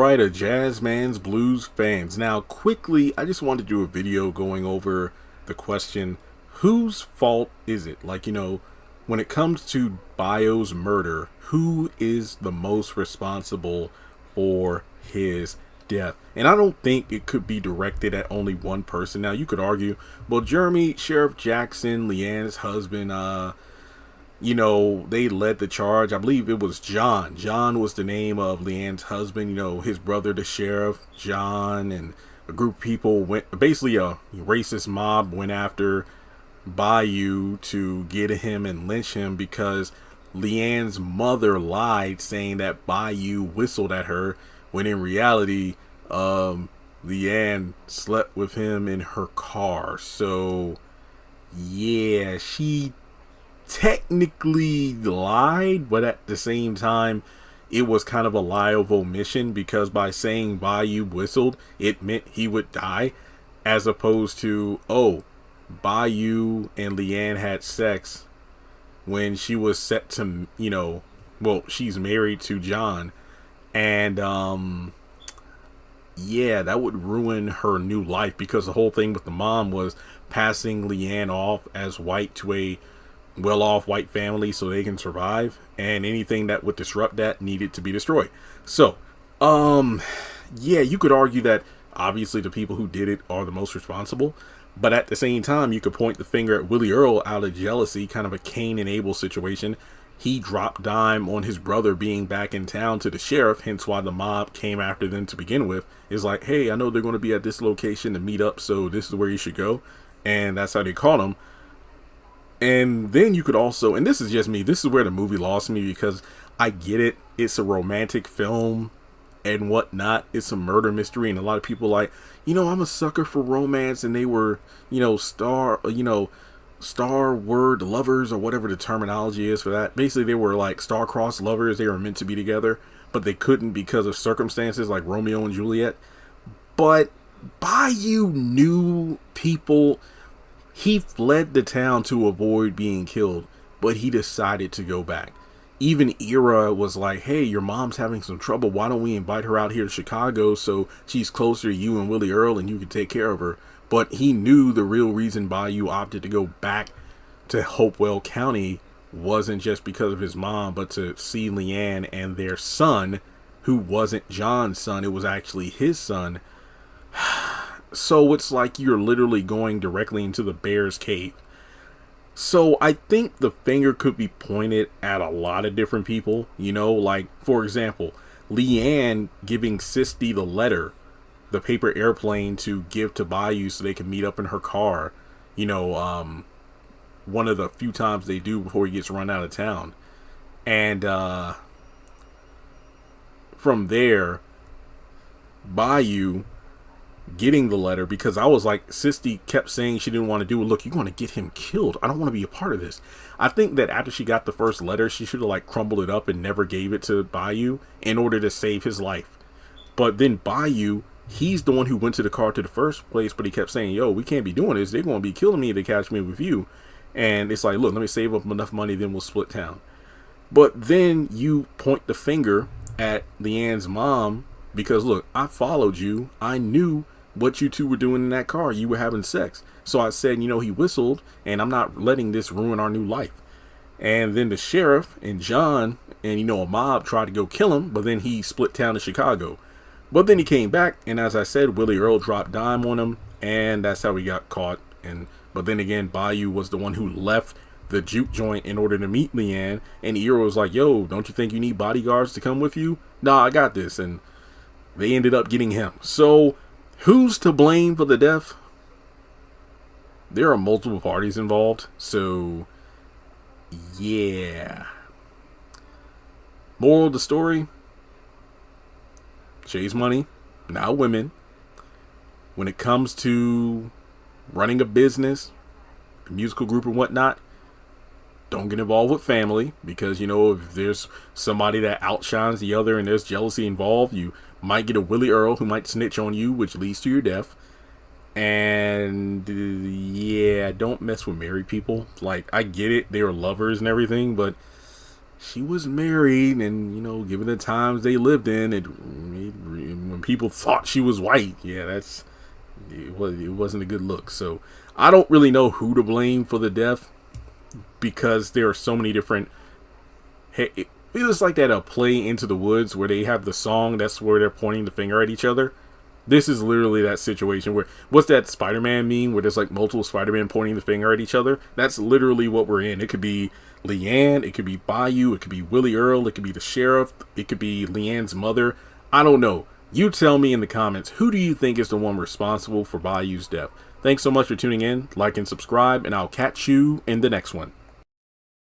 right, a Jazzman's Blues fans. Now, quickly, I just wanted to do a video going over the question, whose fault is it? Like, when it comes to Bayou's murder, who is the most responsible for his death? And I don't think it could be directed at only one person. Now, you could argue, well, Sheriff Jackson, Leanne's husband, they led the charge. I believe it was John. John was the name of Leanne's husband. His brother, the sheriff, John, and a group of people basically a racist mob went after Bayou to get him and lynch him because Leanne's mother lied, saying that Bayou whistled at her, when in reality, Leanne slept with him in her car. So, yeah, she technically lied, but at the same time it was kind of a lie of omission, because by saying Bayou whistled, it meant he would die, as opposed to, oh, Bayou and Leanne had sex when she was set to, she's married to John, and yeah, that would ruin her new life, because the whole thing with the mom was passing Leanne off as white to a well-off white family so they can survive, and anything that would disrupt that needed to be destroyed. So, yeah, you could argue that obviously the people who did it are the most responsible, but at the same time, you could point the finger at Willie Earl out of jealousy, kind of a Cain and Abel situation. He dropped dime on his brother being back in town to the sheriff, hence why the mob came after them to begin with. It's like, hey, I know they're going to be at this location to meet up, so this is where you should go, and that's how they caught him. And then you could also, and this is just me, this is where the movie lost me, because I get it, it's a romantic film and whatnot, it's a murder mystery, and a lot of people like, I'm a sucker for romance, and they were, star word lovers, or whatever the terminology is for that. Basically, they were like star-crossed lovers, they were meant to be together, but they couldn't because of circumstances like Romeo and Juliet. But Bayou knew people. He fled the town to avoid being killed, but he decided to go back. Even Ira was like, hey, your mom's having some trouble. Why don't we invite her out here to Chicago so she's closer to you and Willie Earl and you can take care of her? But he knew the real reason Bayou opted to go back to Hopewell County wasn't just because of his mom, but to see Leanne and their son, who wasn't John's son. It was actually his son. So it's like you're literally going directly into the bear's cave. So I think the finger could be pointed at a lot of different people, like, for example, Leanne giving Sisti the letter, the paper airplane, to give to Bayou so they can meet up in her car, one of the few times they do before he gets run out of town. And from there, Bayou getting the letter, because I was like, Sisti kept saying she didn't want to do it. Look, you're going to get him killed. I don't want to be a part of this. I think that after she got the first letter, she should have crumbled it up and never gave it to Bayou in order to save his life. But then Bayou, he's the one who went to the car to the first place, but he kept saying, yo, we can't be doing this. They're going to be killing me to catch me with you. And it's like, look, let me save up enough money, then we'll split town. But then you point the finger at Leanne's mom, because look, I followed you. I knew what you two were doing in that car. You were having sex. So I said, he whistled, and I'm not letting this ruin our new life. And then the sheriff and John and, a mob tried to go kill him, but then he split town to Chicago. But then he came back, and as I said, Willie Earl dropped dime on him, and that's how he got caught. But then again, Bayou was the one who left the juke joint in order to meet Leanne, and Ira was like, yo, don't you think you need bodyguards to come with you? Nah, I got this. And they ended up getting him. So who's to blame for the death? There are multiple parties involved, so yeah. Moral of the story: chase money, not women. When it comes to running a business, a musical group or whatnot, don't get involved with family, because if there's somebody that outshines the other and there's jealousy involved, you might get a Willie Earl who might snitch on you, which leads to your death. And yeah, don't mess with married people. Like, I get it, they were lovers and everything, but she was married, and given the times they lived in, it when people thought she was white, yeah, it wasn't a good look. So I don't really know who to blame for the death, because there are so many different. It was like that play Into the Woods where they have the song that's where they're pointing the finger at each other. This is literally that situation where, what's that Spider-Man meme where there's like multiple Spider-Man pointing the finger at each other? That's literally what we're in. It could be Leanne, it could be Bayou, it could be Willie Earl, it could be the sheriff, it could be Leanne's mother. I don't know. You tell me in the comments, who do you think is the one responsible for Bayou's death? Thanks so much for tuning in. Like and subscribe, and I'll catch you in the next one.